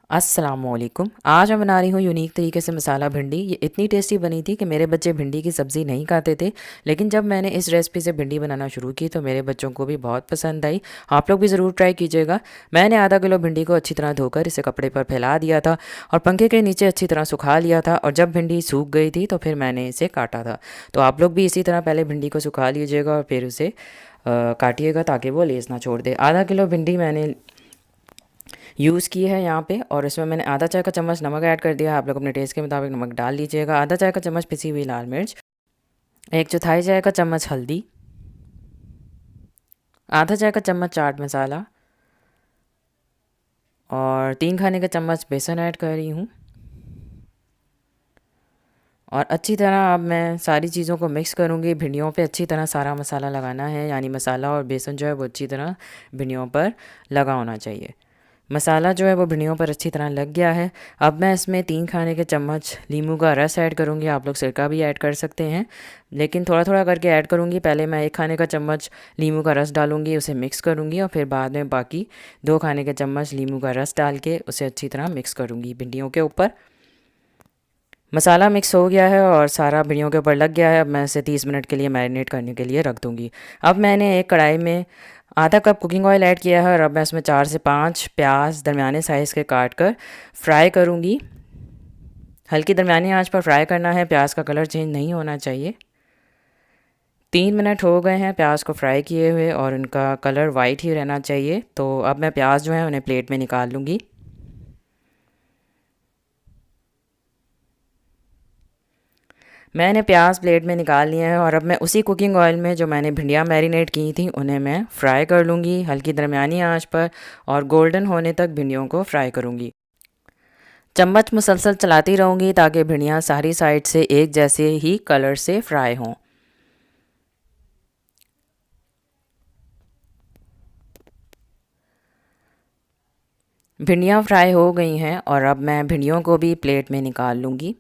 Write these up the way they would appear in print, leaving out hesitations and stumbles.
अस्सलामुअलैकुम। आज मैं बना रही हूँ यूनिक तरीके से मसाला भिंडी। ये इतनी टेस्टी बनी थी कि मेरे बच्चे भिंडी की सब्ज़ी नहीं खाते थे, लेकिन जब मैंने इस रेसिपी से भिंडी बनाना शुरू की तो मेरे बच्चों को भी बहुत पसंद आई। आप लोग भी ज़रूर ट्राई कीजिएगा। मैंने आधा किलो भिंडी को अच्छी तरह धोकर इसे कपड़े पर फैला दिया था और पंखे के नीचे अच्छी तरह सुखा लिया था, और जब भिंडी सूख गई थी तो फिर मैंने इसे काटा था। तो आप लोग भी इसी तरह पहले भिंडी को सुखा लीजिएगा और फिर उसे काटिएगा ताकि वो लेस ना छोड़ दे। आधा किलो भिंडी मैंने यूज़ की है यहाँ पे, और इसमें मैंने आधा चाय का चम्मच नमक ऐड कर दिया है। आप लोग अपने टेस्ट के मुताबिक नमक डाल लीजिएगा। आधा चाय का चम्मच पिसी हुई लाल मिर्च, एक चौथाई चाय का चम्मच हल्दी, आधा चाय का चम्मच चाट मसाला और 3 खाने का चम्मच बेसन ऐड कर रही हूँ। और अच्छी तरह अब मैं सारी चीज़ों को मिक्स करूँगी। भिंडियों पे अच्छी तरह सारा मसाला लगाना है, यानी मसाला और बेसन जो है वो अच्छी तरह भिंडियों पर लगा होना चाहिए। मसाला जो है वो भिंडियों पर अच्छी तरह लग गया है। अब मैं इसमें 3 खाने के चम्मच नींबू का रस ऐड करूँगी। आप लोग सिरका भी ऐड कर सकते हैं, लेकिन थोड़ा थोड़ा करके ऐड करूँगी। पहले मैं 1 खाने का चम्मच नींबू का रस डालूँगी, उसे मिक्स करूँगी, और फिर बाद में बाकी 2 खाने के चम्मच नींबू का रस डाल के उसे अच्छी तरह मिक्स करूँगी भिंडियों के ऊपर। मसाला मिक्स हो गया है और सारा भिंडियों के ऊपर लग गया है। अब मैं इसे 30 मिनट के लिए मैरिनेट करने के लिए रख दूँगी। अब मैंने एक कढ़ाई में आधा कप कुकिंग ऑयल ऐड किया है, और अब मैं इसमें 4 से 5 प्याज दरमियाने साइज़ के काट कर फ्राई करूँगी। हल्की दरमियानी आंच पर फ्राई करना है, प्याज का कलर चेंज नहीं होना चाहिए। 3 मिनट हो गए हैं प्याज को फ्राई किए हुए, और उनका कलर वाइट ही रहना चाहिए। तो अब मैं प्याज जो है उन्हें प्लेट में निकाल लूँगी। मैंने प्याज प्लेट में निकाल लिए हैं, और अब मैं उसी कुकिंग ऑयल में जो मैंने भिंडियाँ मैरिनेट की थी उन्हें मैं फ्राई कर लूँगी हल्की दरमियानी आंच पर, और गोल्डन होने तक भिंडियों को फ्राई करूँगी। चम्मच मुसलसल चलाती रहूँगी ताकि भिंडियाँ सारी साइड से एक जैसे ही कलर से फ्राई हों। भिंडियाँ फ्राई हो गई हैं, और अब मैं भिंडियों को भी प्लेट में निकाल लूँगी।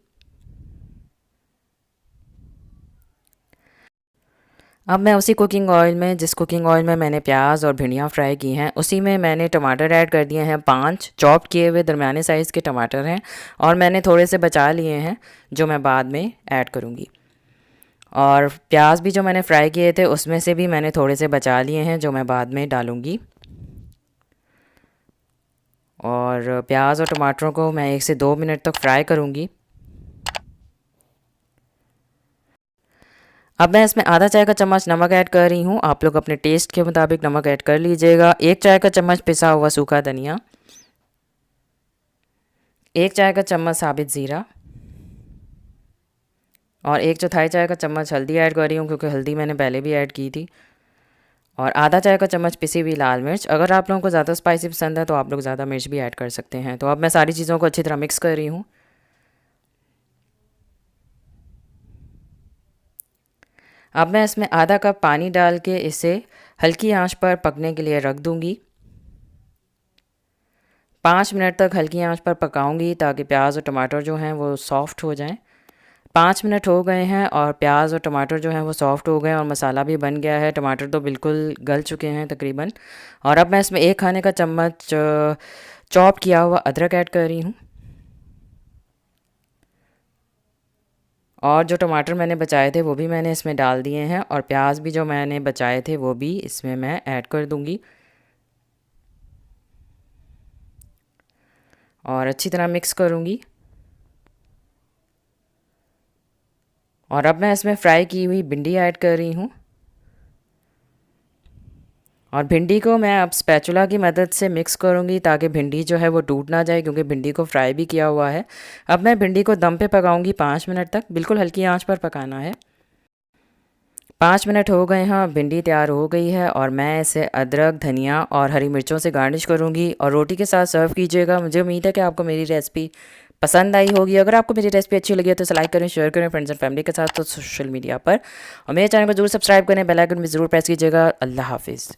अब मैं उसी कुकिंग ऑयल में, जिस कुकिंग ऑयल में मैंने प्याज और भिंडियाँ फ्राई की हैं, उसी में मैंने टमाटर ऐड कर दिए हैं। 5 चॉप किए हुए दरमियाने साइज़ के टमाटर हैं, और मैंने थोड़े से बचा लिए हैं जो मैं बाद में ऐड करूँगी। और प्याज भी जो मैंने फ्राई किए थे उसमें से भी मैंने थोड़े से बचा लिए हैं जो मैं बाद में डालूँगी। और प्याज और टमाटरों को मैं 1 से 2 मिनट तक फ्राई करूँगी। अब मैं इसमें आधा चाय का चम्मच नमक ऐड कर रही हूँ। आप लोग अपने टेस्ट के मुताबिक नमक ऐड कर लीजिएगा। 1 चाय का चम्मच पिसा हुआ सूखा धनिया, 1 चाय का चम्मच साबित ज़ीरा, और 1 चौथाई चाय का चम्मच हल्दी ऐड कर रही हूँ, क्योंकि हल्दी मैंने पहले भी ऐड की थी। और आधा चाय का चम्मच पिसी हुई लाल मिर्च। अगर आप लोगों को ज़्यादा स्पाइसी पसंद है तो आप लोग ज़्यादा मिर्च भी ऐड कर सकते हैं। तो अब मैं सारी चीज़ों को अच्छी तरह मिक्स कर रही हूँ। अब मैं इसमें आधा कप पानी डाल के इसे हल्की आंच पर पकने के लिए रख दूँगी। 5 मिनट तक हल्की आंच पर पकाऊंगी ताकि प्याज और टमाटर जो हैं वो सॉफ़्ट हो जाएं। 5 मिनट हो गए हैं और प्याज और टमाटर जो हैं वो सॉफ़्ट हो गए हैं, और मसाला भी बन गया है। टमाटर तो बिल्कुल गल चुके हैं तकरीबन। और अब मैं इसमें 1 खाने का चम्मच चॉप किया हुआ अदरक ऐड कर रही हूँ। और जो टमाटर मैंने बचाए थे वो भी मैंने इसमें डाल दिए हैं, और प्याज भी जो मैंने बचाए थे वो भी इसमें मैं ऐड कर दूँगी। और अच्छी तरह मिक्स करूँगी। और अब मैं इसमें फ्राई की हुई भिंडी ऐड कर रही हूँ, और भिंडी को मैं अब स्पैचुला की मदद से मिक्स करूँगी ताकि भिंडी जो है वो टूट ना जाए, क्योंकि भिंडी को फ्राई भी किया हुआ है। अब मैं भिंडी को दम पे पकाऊंगी 5 मिनट तक, बिल्कुल हल्की आंच पर पकाना है। 5 मिनट हो गए हैं, भिंडी तैयार हो गई है, और मैं इसे अदरक, धनिया और हरी मिर्चों से गार्निश करूँगी और रोटी के साथ सर्व कीजिएगा। मुझे उम्मीद है कि आपको मेरी रेसिपी पसंद आई होगी। अगर आपको मेरी रेसिपी अच्छी लगी है तो इसे लाइक करें, शेयर करें फ्रेंड्स एंड फैमिली के साथ, तो सोशल मीडिया पर, और मेरे चैनल को जरूर सब्सक्राइब करें, बेल आइकन भी ज़रूर प्रेस कीजिएगा। अल्लाह हाफिज़।